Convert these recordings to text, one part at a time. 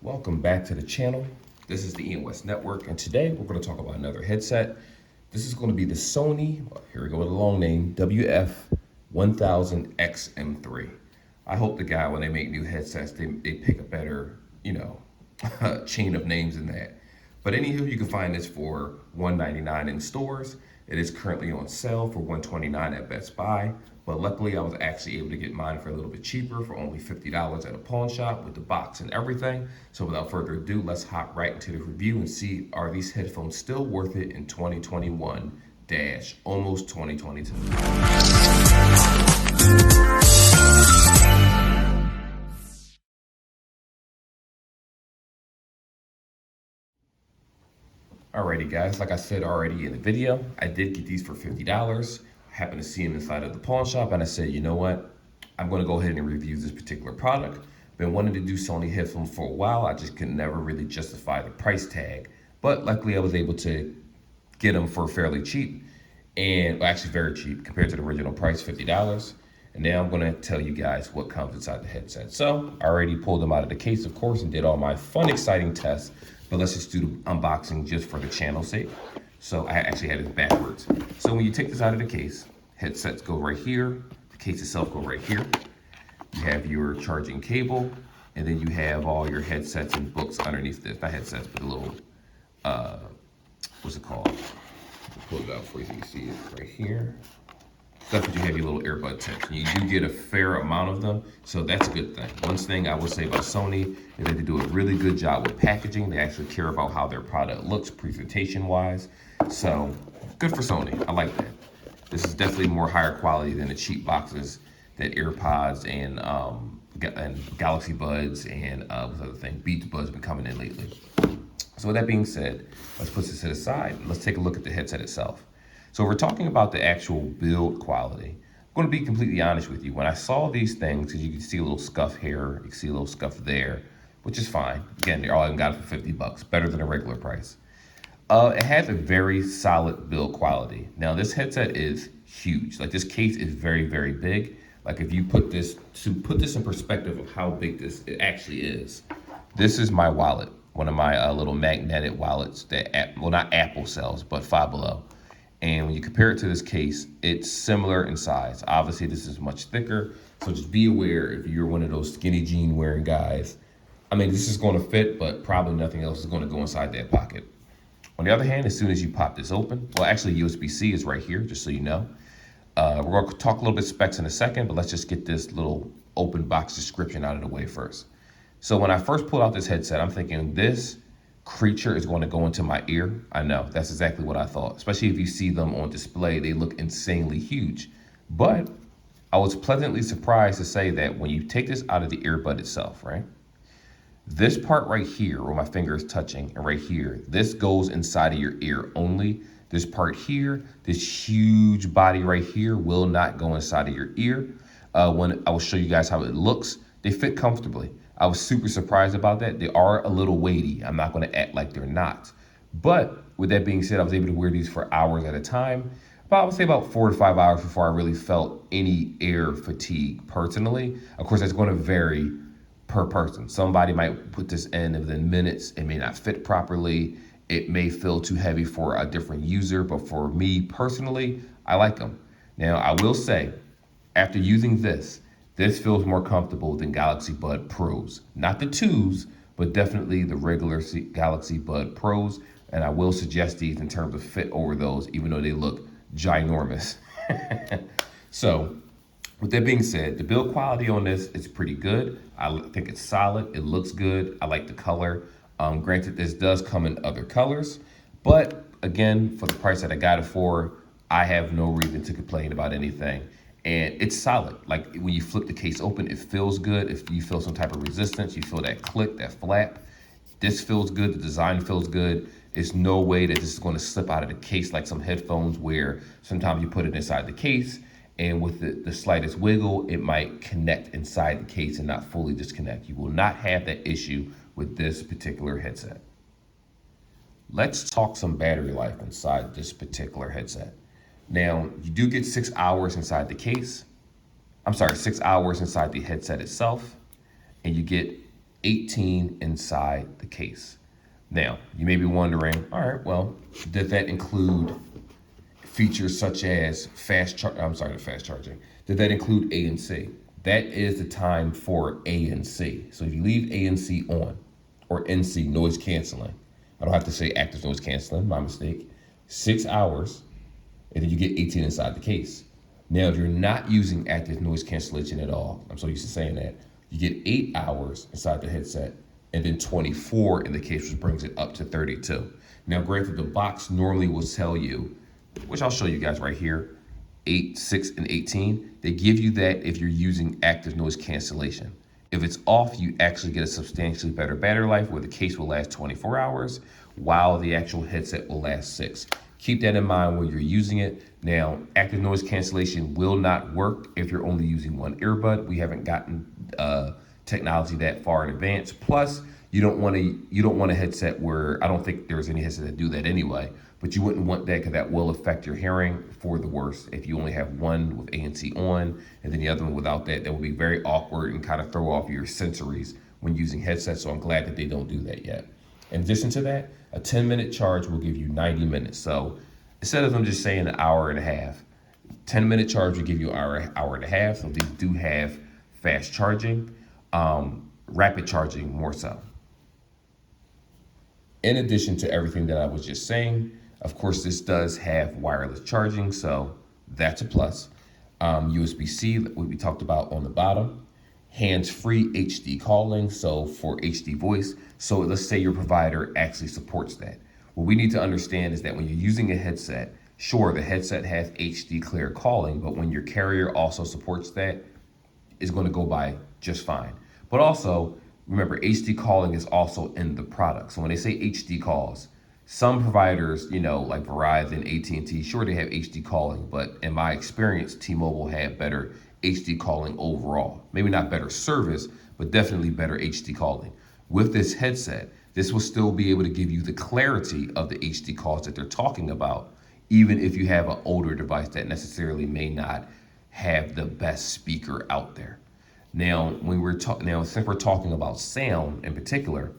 Welcome back to the channel. This is the EOS Network, and today we're going to talk about another headset. This is going to be the Sony, here we go with a long name, wf-1000xm3. I hope the guy, when they make new headsets, they pick a better, chain of names than that. But anywho, you can find this for $199 in stores. It is currently on sale for $129 at Best Buy. But luckily, I was actually able to get mine for a little bit cheaper for only $50 at a pawn shop with the box and everything. So without further ado, let's hop right into the review and see, are these headphones still worth it in 2021-almost 2022? Alrighty guys, like I said already in the video, I did get these for $50. I happened to see them inside of the pawn shop and I said, you know what? I'm gonna go ahead and review this particular product. Been wanting to do Sony headphones for a while. I just could never really justify the price tag. But luckily I was able to get them for fairly cheap, and well, actually very cheap compared to the original price, $50. And now I'm gonna tell you guys what comes inside the headset. So I already pulled them out of the case, of course, and did all my fun, exciting tests. But let's just do the unboxing just for the channel sake. So I actually had it backwards. So when you take this out of the case, headsets go right here. The case itself go right here. You have your charging cable, and then you have all your headsets and books underneath this. Not headsets, but the little, what's it called? I'll pull it out for you so you can see it right here. That's what you have, your little earbud tips. You do get a fair amount of them, so that's a good thing. One thing I will say about Sony is that they do a really good job with packaging. They actually care about how their product looks presentation-wise. So good for Sony. I like that. This is definitely more higher quality than the cheap boxes that AirPods and Galaxy Buds and what's the other thing? Beats Buds been coming in lately. So with that being said, let's put this to the side and let's take a look at the headset itself. So we're talking about the actual build quality. I'm going to be completely honest with you. When I saw these things, because you can see a little scuff here, you can see a little scuff there, which is fine. Again, they're all I got it for $50, better than a regular price. It has a very solid build quality. Now this headset is huge. Like this case is very, very big. Like if you put this in perspective of how big it actually is. This is my wallet, one of my little magnetic wallets that, well, not Apple sells, but Five Below. And when you compare it to this case, it's similar in size. Obviously, this is much thicker. So just be aware if you're one of those skinny jean wearing guys. I mean, this is going to fit, but probably nothing else is going to go inside that pocket. On the other hand, as soon as you pop this open, well, actually USB-C is right here, just so you know. We're going to talk a little bit specs in a second, but let's just get this little open box description out of the way first. So when I first pulled out this headset, I'm thinking this creature is going to go into my ear. I know, that's exactly what I thought. Especially if you see them on display, they look insanely huge. But I was pleasantly surprised to say that when you take this out of the earbud itself, right? This part right here, where my finger is touching, and right here, this goes inside of your ear only. This part here, this huge body right here will not go inside of your ear. When I will show you guys how it looks, they fit comfortably. I was super surprised about that. They are a little weighty. I'm not going to act like they're not. But with that being said, I was able to wear these for hours at a time. I would say about 4 to 5 hours before I really felt any air fatigue personally. Of course, that's going to vary per person. Somebody might put this in within minutes. It may not fit properly. It may feel too heavy for a different user. But for me personally, I like them. Now, I will say, after using this feels more comfortable than Galaxy Bud Pros. Not the 2s, but definitely the regular Galaxy Bud Pros. And I will suggest these in terms of fit over those, even though they look ginormous. So, with that being said, the build quality on this is pretty good. I think it's solid. It looks good. I like the color. Granted, this does come in other colors. But again, for the price that I got it for, I have no reason to complain about anything. And it's solid. Like when you flip the case open, it feels good. If you feel some type of resistance, you feel that click, that flap. This feels good. The design feels good. It's no way that this is going to slip out of the case like some headphones where sometimes you put it inside the case and with the slightest wiggle, it might connect inside the case and not fully disconnect. You will not have that issue with this particular headset. Let's talk some battery life inside this particular headset. Now, you do get 6 hours inside the case. I'm sorry, 6 hours inside the headset itself. And you get 18 inside the case. Now, you may be wondering, all right, well, did that include features such as the fast charging? Did that include ANC? That is the time for ANC. So if you leave ANC on, or NC, noise canceling, I don't have to say active noise canceling, my mistake, 6 hours, and then you get 18 inside the case. Now, if you're not using active noise cancellation at all, I'm so used to saying that, you get 8 hours inside the headset, and then 24 in the case, which brings it up to 32. Now, granted, the box normally will tell you, which I'll show you guys right here, 8, 6, and 18. They give you that if you're using active noise cancellation. If it's off, you actually get a substantially better battery life where the case will last 24 hours while the actual headset will last 6. Keep that in mind when you're using it. Now, active noise cancellation will not work if you're only using one earbud. We haven't gotten technology that far in advance. Plus, you don't want a headset where, I don't think there's any headset that do that anyway, but you wouldn't want that because that will affect your hearing for the worse. If you only have one with ANC on and then the other one without that, that will be very awkward and kind of throw off your sensories when using headsets. So I'm glad that they don't do that yet. In addition to that, a 10-minute charge will give you 90 minutes. So instead of them just saying an hour and a half, 10-minute charge will give you an hour and a half. So these do have fast charging, rapid charging more so. In addition to everything that I was just saying, of course, this does have wireless charging, so that's a plus. USB-C, what we talked about on the bottom. Hands-free HD calling, so for HD voice. So let's say your provider actually supports that. What we need to understand is that when you're using a headset, sure, the headset has HD clear calling, but when your carrier also supports that, it's going to go by just fine. But also, remember, HD calling is also in the product. So when they say HD calls, some providers, like Verizon, AT&T, sure, they have HD calling, but in my experience, T-Mobile had better HD calling overall. Maybe not better service, but definitely better HD calling. With this headset, this will still be able to give you the clarity of the HD calls that they're talking about, even if you have an older device that necessarily may not have the best speaker out there. Now, since we're talking about sound in particular,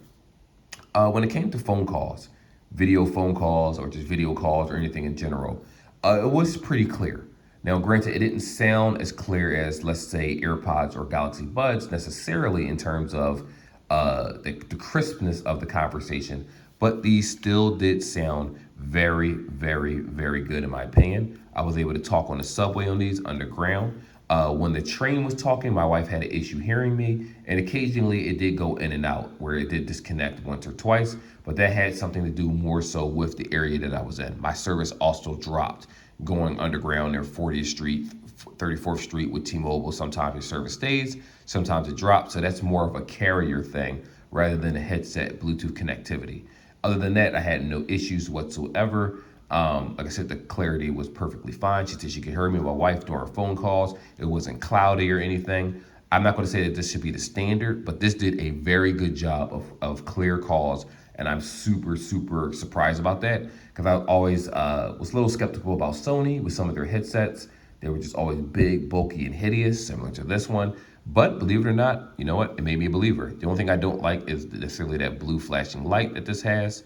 when it came to phone calls, video phone calls, or just video calls, or anything in general, it was pretty clear. Now, granted, it didn't sound as clear as, let's say, AirPods or Galaxy Buds necessarily in terms of the crispness of the conversation, but these still did sound very, very, very good in my opinion. I was able to talk on the subway on these underground. When the train was talking, my wife had an issue hearing me, and occasionally it did go in and out where it did disconnect once or twice, but that had something to do more so with the area that I was in. My service also dropped going underground near 40th Street, 34th Street with T-Mobile. Sometimes your service stays, sometimes it drops, so that's more of a carrier thing rather than a headset Bluetooth connectivity. Other than that, I had no issues whatsoever. Like I said, the clarity was perfectly fine. She said she could hear me and my wife during phone calls. It wasn't cloudy or anything. I'm not going to say that this should be the standard, but this did a very good job of clear calls. And I'm super, super surprised about that because I always was a little skeptical about Sony with some of their headsets. They were just always big, bulky, and hideous, similar to this one. But believe it or not, you know what? It made me a believer. The only thing I don't like is necessarily that blue flashing light that this has.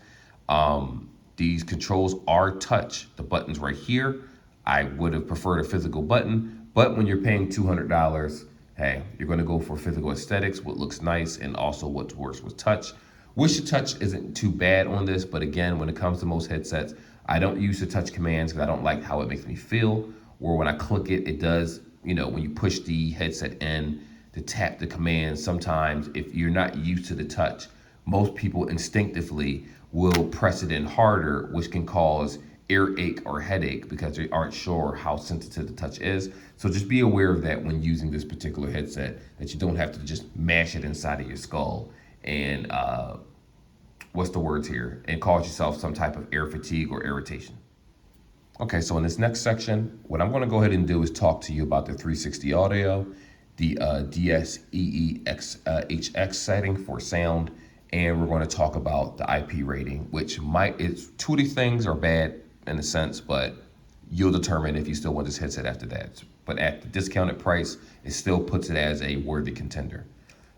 These controls are touch. The button's right here. I would have preferred a physical button, but when you're paying $200, hey, you're going to go for physical aesthetics, what looks nice, and also what's worse with touch. Wish the touch isn't too bad on this, but again, when it comes to most headsets, I don't use the touch commands because I don't like how it makes me feel. Or when I click it, it does, when you push the headset in to tap the commands, sometimes if you're not used to the touch, most people instinctively will press it in harder, which can cause earache or headache because they aren't sure how sensitive the touch is. So just be aware of that when using this particular headset, that you don't have to just mash it inside of your skull and and cause yourself some type of ear fatigue or irritation. Okay, so in this next section, what I'm going to go ahead and do is talk to you about the 360 audio, the DSEEXHX setting for sound, and we're going to talk about the IP rating, which two of these things are bad in a sense, but you'll determine if you still want this headset after that. But at the discounted price, it still puts it as a worthy contender.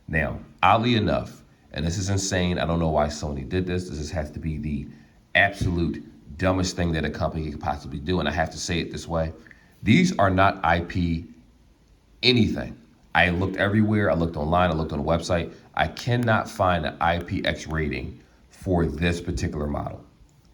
Now, oddly enough, And this is insane. I don't know why Sony did this. This has to be the absolute dumbest thing that a company could possibly do. And I have to say it this way. These are not IP anything. I looked everywhere. I looked online. I looked on the website. I cannot find an IPX rating for this particular model.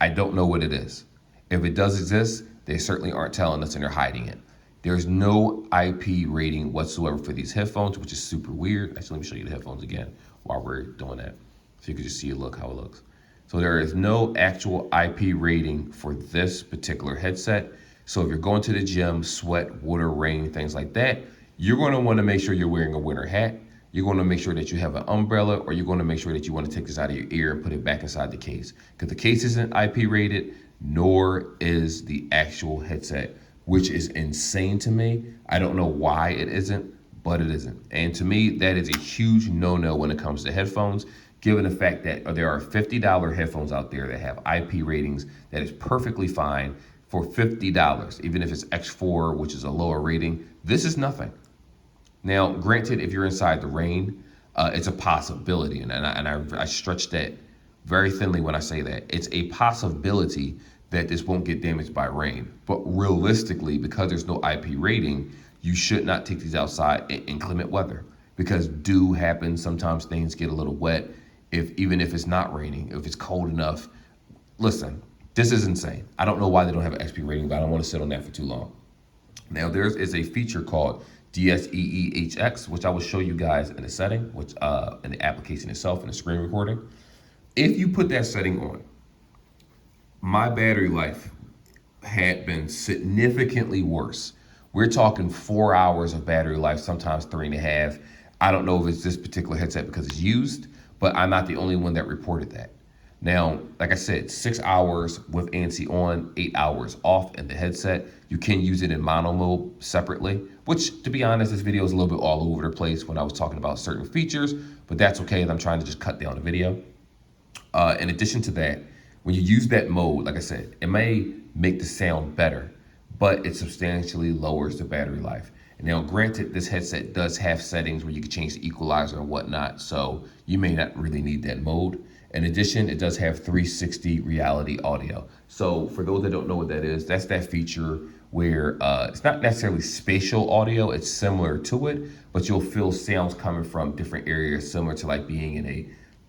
I don't know what it is. If it does exist, they certainly aren't telling us and they're hiding it. There's no IP rating whatsoever for these headphones, which is super weird. Actually, let me show you the headphones again while we're doing that. So you can just see a look how it looks. So there is no actual IP rating for this particular headset. So if you're going to the gym, sweat, water, rain, things like that, you're going to want to make sure you're wearing a winter hat. You're going to make sure that you have an umbrella, or you're going to make sure that you want to take this out of your ear and put it back inside the case. Because the case isn't IP rated, nor is the actual headset, which is insane to me. I don't know why it isn't, but it isn't. And to me, that is a huge no-no when it comes to headphones, given the fact that there are $50 headphones out there that have IP ratings that is perfectly fine for $50, even if it's X4, which is a lower rating. This is nothing. Now, granted, if you're inside the rain, it's a possibility, and I stretch that very thinly when I say that. It's a possibility that this won't get damaged by rain. But realistically, because there's no IP rating, you should not take these outside in inclement weather, because dew happens. Sometimes things get a little wet, even if it's not raining, if it's cold enough. Listen, this is insane. I don't know why they don't have an XP rating, but I don't want to sit on that for too long. Now, there is a feature called DSEEHX, which I will show you guys in the setting, which in the application itself, in the screen recording. If you put that setting on, my battery life had been significantly worse. We're talking 4 hours of battery life, sometimes 3.5. I don't know if it's this particular headset because it's used, but I'm not the only one that reported that. Now, like I said, 6 hours with ANC on, 8 hours off in the headset. You can use it in mono mode separately, which, to be honest, this video is a little bit all over the place when I was talking about certain features, but that's okay, and I'm trying to just cut down the video. In addition to that, when you use that mode, like I said, it may make the sound better, but it substantially lowers the battery life. And now, granted, this headset does have settings where you can change the equalizer and whatnot, so you may not really need that mode. In addition, it does have 360 reality audio. So for those that don't know what that is, that's that feature where it's not necessarily spatial audio, it's similar to it, but you'll feel sounds coming from different areas, similar to like being in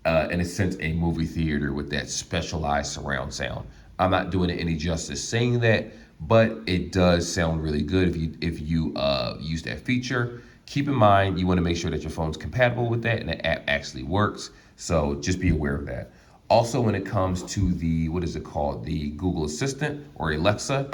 a sense, a movie theater with that specialized surround sound. I'm not doing it any justice saying that, but it does sound really good if you use that feature. Keep in mind, you want to make sure that your phone's compatible with that and the app actually works. So just be aware of that. Also, when it comes to the, what is it called? The Google Assistant or Alexa,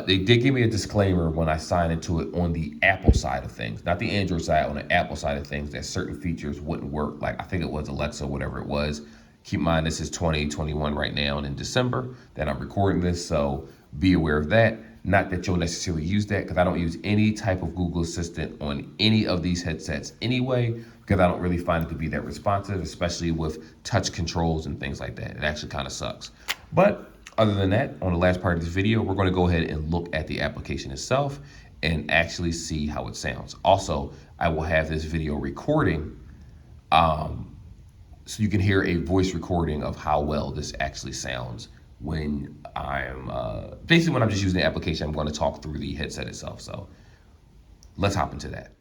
they did give me a disclaimer when I signed into it on the Apple side of things, not the Android side, on the Apple side of things, that certain features wouldn't work. Like I think it was Alexa, whatever it was. Keep in mind, this is 2021 right now and in December that I'm recording this. So be aware of that. Not that you'll necessarily use that, because I don't use any type of Google Assistant on any of these headsets anyway, because I don't really find it to be that responsive, especially with touch controls and things like that. It actually kind of sucks. But other than that, on the last part of this video, we're going to go ahead and look at the application itself and actually see how it sounds. Also, I will have this video recording so you can hear a voice recording of how well this actually sounds when I'm basically when I'm just using the application. I'm going to talk through the headset itself. So let's hop into that.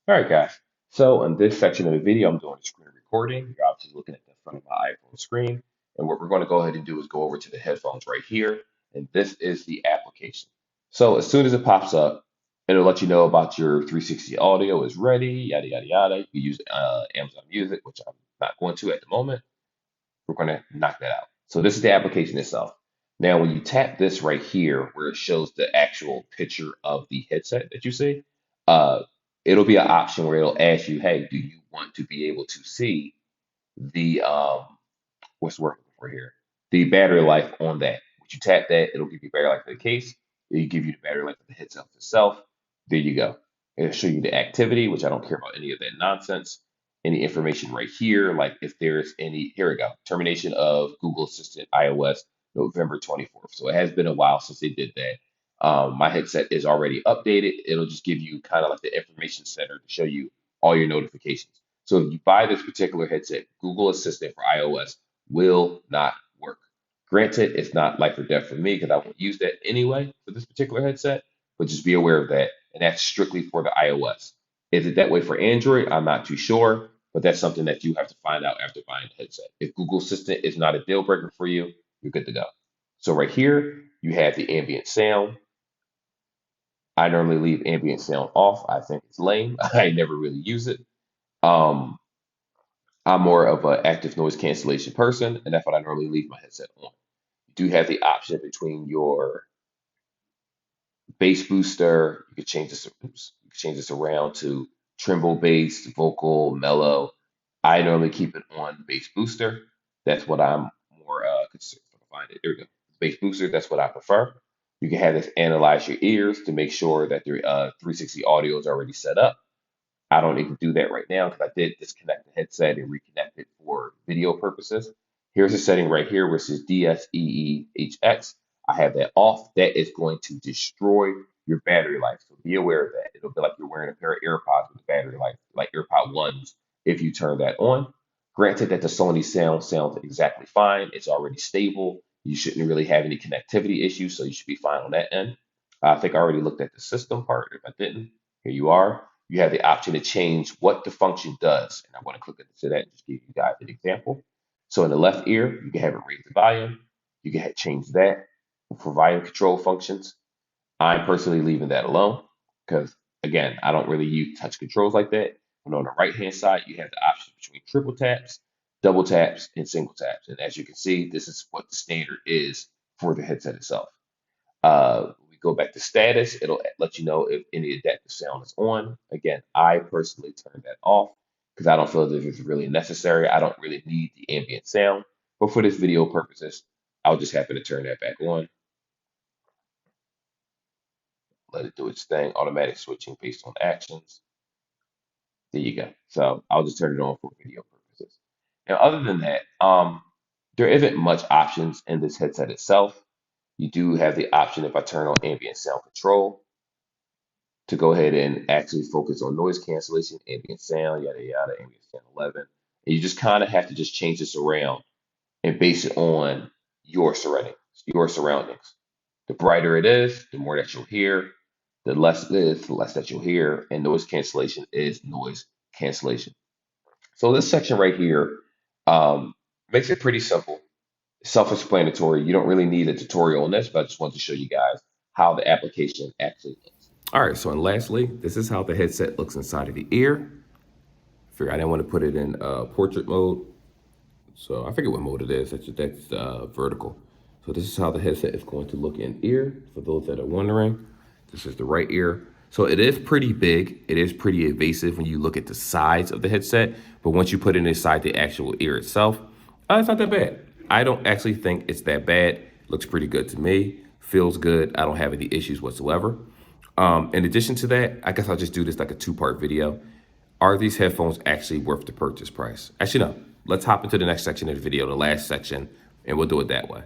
All right, guys. So in this section of the video, I'm doing a screen recording. You're obviously looking at the front of my iPhone screen. And what we're going to go ahead and do is go over to the headphones right here. And this is the application. So as soon as it pops up, it'll let you know about your 360 audio is ready, yada, yada, yada. You can use Amazon Music, which I'm not going to at the moment. We're going to knock that out. So this is the application itself. Now, when you tap this right here, where it shows the actual picture of the headset that you see, uh, it'll be an option where it'll ask you, hey, do you want to be able to see the what's the word for here? The battery life on that. Once you tap that, it'll give you battery life of the case. It'll give you the battery life of the headset itself. There you go. It'll show you the activity, which I don't care about any of that nonsense. Any information right here, like if there's any, here we go, termination of Google Assistant iOS November 24th. So it has been a while since they did that. My headset is already updated. It'll just give you kind of like the information center to show you all your notifications. So if you buy this particular headset, Google Assistant for iOS will not work. Granted, it's not life or death for me because I won't use that anyway for this particular headset, but just be aware of that. And that's strictly for the iOS. Is it that way for Android? I'm not too sure, but that's something that you have to find out after buying the headset. If Google Assistant is not a deal breaker for you, you're good to go. So right here, you have the ambient sound. I normally leave ambient sound off. I think it's lame. I never really use it. Um, I'm more of an active noise cancellation person, and that's what I normally leave my headset on. You do have the option between your bass booster. You can change this. Oops, you can change this around to tremble bass, vocal, mellow. I normally keep it on bass booster. That's what I'm more concerned. If I can find it, there we go. Bass booster. That's what I prefer. You can have this analyze your ears to make sure that your 360 audio is already set up. I don't need to do that right now because I did disconnect the headset and reconnect it for video purposes. Here's a setting right here where it says DSEEHX. I have that off. That is going to destroy your battery life. So be aware of that. It'll be like you're wearing a pair of AirPods with battery life, like AirPod ones, if you turn that on. Granted that the Sony sound sounds exactly fine. It's already stable. You shouldn't really have any connectivity issues, so you should be fine on that end. I think I already looked at the system part. If I didn't, here you are. You have the option to change what the function does. And I'm going to click into that and just give you guys an example. So in the left ear, you can have it raise the volume. You can change that for volume control functions. I'm personally leaving that alone because, again, I don't really use touch controls like that. But on the right-hand side, you have the option between triple taps, double taps, and single taps. And as you can see, this is what the standard is for the headset itself. We go back to status, it'll let you know if any adaptive sound is on. Again, I personally turn that off because I don't feel that it's really necessary. I don't really need the ambient sound, but for this video purposes, I'll just happen to turn that back on. Let it do its thing, automatic switching based on actions. There you go. So I'll just turn it on for video purposes. Now, other than that, there isn't much options in this headset itself. You do have the option if I turn on ambient sound control to go ahead and actually focus on noise cancellation, ambient sound, yada yada, ambient sound 11. And you just kind of have to just change this around and base it on your surroundings, your surroundings. The brighter it is, the more that you'll hear. The less it is, the less that you'll hear. And noise cancellation is noise cancellation. So this section right here makes it pretty simple, self-explanatory. You don't really need a tutorial on this, but I just want to show you guys how the application actually looks. All right, so and lastly, this is how the headset looks inside of the ear. Figure I didn't want to put it in portrait mode. So I forget what mode it is. That's vertical. So this is how the headset is going to look in ear. For those that are wondering, this is the right ear. So it is pretty big. It is pretty invasive when you look at the sides of the headset. But once you put it inside the actual ear itself, it's not that bad. I don't actually think it's that bad. Looks pretty good to me. Feels good. I don't have any issues whatsoever. In addition to that, I guess I'll just do this like a two-part video. Are these headphones actually worth the purchase price? Actually, no. Let's hop into the next section of the video, the last section, and we'll do it that way.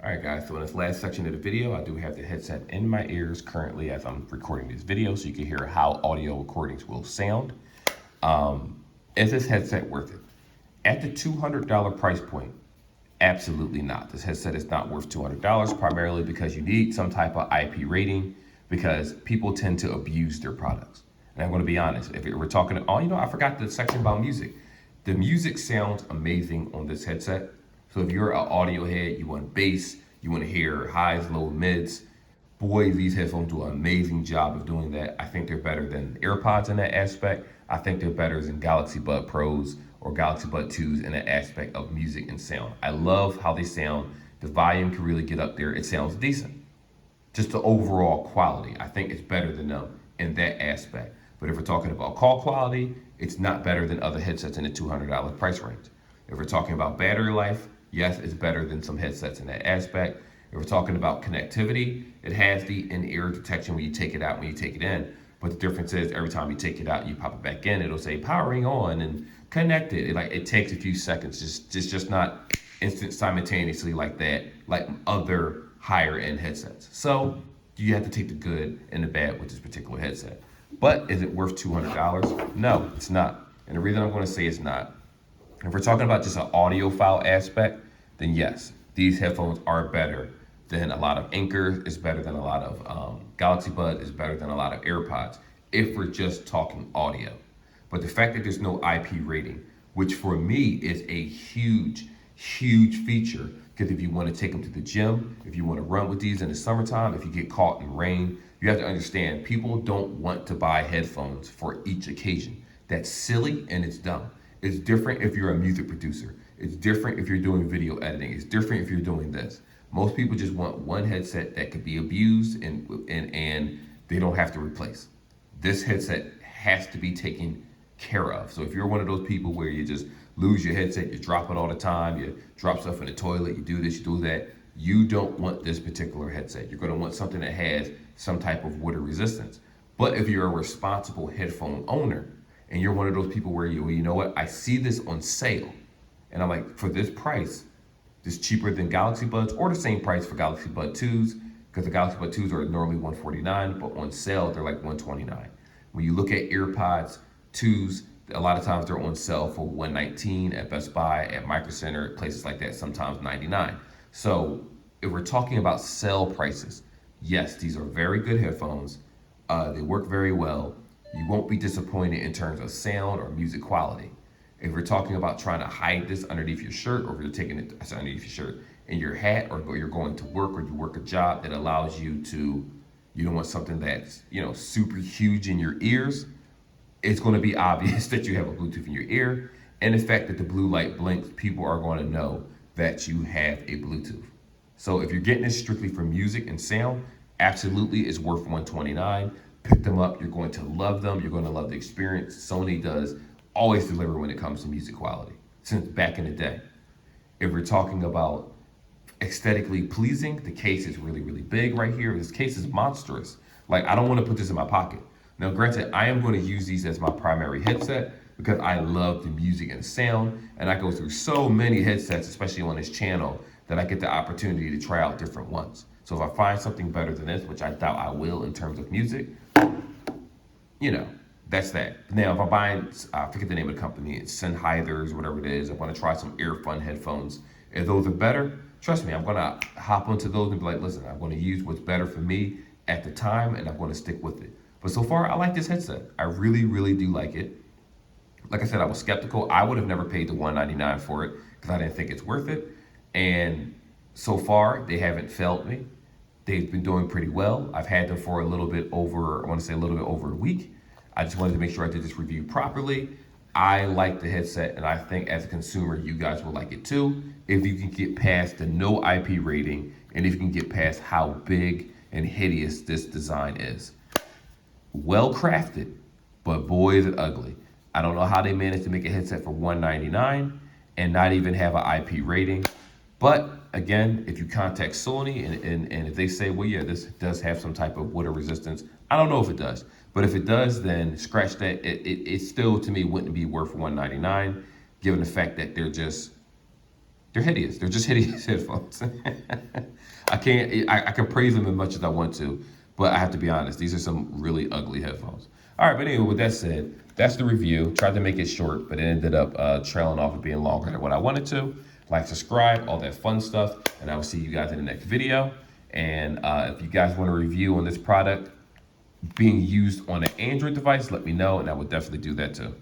All right, guys, so in this last section of the video, I do have the headset in my ears currently as I'm recording this video so you can hear how audio recordings will sound. Is this headset worth it? At the $200 price point, absolutely not. This headset is not worth $200, primarily because you need some type of IP rating because people tend to abuse their products. And I'm going to be honest, if we're talking, I forgot the section about music. The music sounds amazing on this headset. So if you're an audio head, you want bass, you want to hear highs, lows, mids, boy, these headphones do an amazing job of doing that. I think they're better than AirPods in that aspect. I think they're better than Galaxy Bud Pros or Galaxy Bud 2s in that aspect of music and sound. I love how they sound. The volume can really get up there. It sounds decent. Just the overall quality, I think it's better than them in that aspect. But if we're talking about call quality, it's not better than other headsets in the $200 price range. If we're talking about battery life, yes, it's better than some headsets in that aspect. If we're talking about connectivity, it has the in-ear detection when you take it out, when you take it in. But the difference is every time you take it out, you pop it back in, it'll say powering on and connected. It takes a few seconds. Just not instant simultaneously like that, like other higher end headsets. So you have to take the good and the bad with this particular headset. But is it worth $200? No, it's not. And the reason I'm going to say it's not, if we're talking about just an audiophile aspect, then yes, these headphones are better than a lot of Anchors. It's better than a lot of Galaxy Buds. It's better than a lot of AirPods if we're just talking audio. But the fact that there's no IP rating, which for me is a huge, huge feature, because if you want to take them to the gym, if you want to run with these in the summertime, if you get caught in rain, you have to understand people don't want to buy headphones for each occasion. That's silly and it's dumb. It's different if you're a music producer. It's different if you're doing video editing. It's different if you're doing this. Most people just want one headset that could be abused and they don't have to replace. This headset has to be taken care of. So if you're one of those people where you just lose your headset, you drop it all the time, you drop stuff in the toilet, you do this, you do that, you don't want this particular headset. You're going to want something that has some type of water resistance. But if you're a responsible headphone owner and you're one of those people where you know what, I see this on sale and I'm like, for this price, this cheaper than Galaxy Buds or the same price for Galaxy Bud 2s, because the Galaxy Bud 2s are normally $149, but on sale, they're like $129. When you look at AirPods 2s, a lot of times they're on sale for $119 at Best Buy, at Micro Center, places like that, sometimes $99. So if we're talking about sale prices, yes, these are very good headphones. They work very well. You won't be disappointed in terms of sound or music quality. If we're talking about trying to hide this underneath your shirt, or if you're taking it underneath your shirt in your hat, or you're going to work, or you work a job that allows you to, you don't want something that's, super huge in your ears, it's going to be obvious that you have a Bluetooth in your ear. And the fact that the blue light blinks, people are going to know that you have a Bluetooth. So if you're getting this strictly for music and sound, absolutely it's worth $129. Pick them up. You're going to love them. You're going to love the experience. Sony does always deliver when it comes to music quality, since back in the day. If we're talking about aesthetically pleasing, the case is really, really big right here. This case is monstrous. Like, I don't want to put this in my pocket. Now, granted, I am going to use these as my primary headset because I love the music and sound, and I go through so many headsets, especially on this channel, that I get the opportunity to try out different ones. So if I find something better than this, which I doubt I will in terms of music, that's that. Now, if I buy, I forget the name of the company, it's Sennheisers, whatever it is, I want to try some Earfun headphones. If those are better, trust me, I'm going to hop onto those and be like, listen, I'm going to use what's better for me at the time, and I'm going to stick with it. But so far, I like this headset. I really, really do like it. Like I said, I was skeptical. I would have never paid the $199 for it because I didn't think it's worth it. And so far, they haven't failed me. They've been doing pretty well. I've had them for a little bit over a week. I just wanted to make sure I did this review properly. I like the headset, and I think as a consumer, you guys will like it too. If you can get past the no IP rating, and if you can get past how big and hideous this design is. Well crafted, but boy is it ugly. I don't know how they managed to make a headset for $199 and not even have an IP rating. But again, if you contact Sony and if they say, well, yeah, this does have some type of water resistance, I don't know if it does. But if it does, then scratch that. It still, to me, wouldn't be worth $199, given the fact that they're hideous. They're just hideous headphones. I can praise them as much as I want to, but I have to be honest, these are some really ugly headphones. All right, but anyway, with that said, that's the review. Tried to make it short, but it ended up trailing off and being longer than what I wanted to. Like, subscribe, all that fun stuff, and I will see you guys in the next video. And if you guys want a review on this product being used on an Android device, let me know, and I will definitely do that too.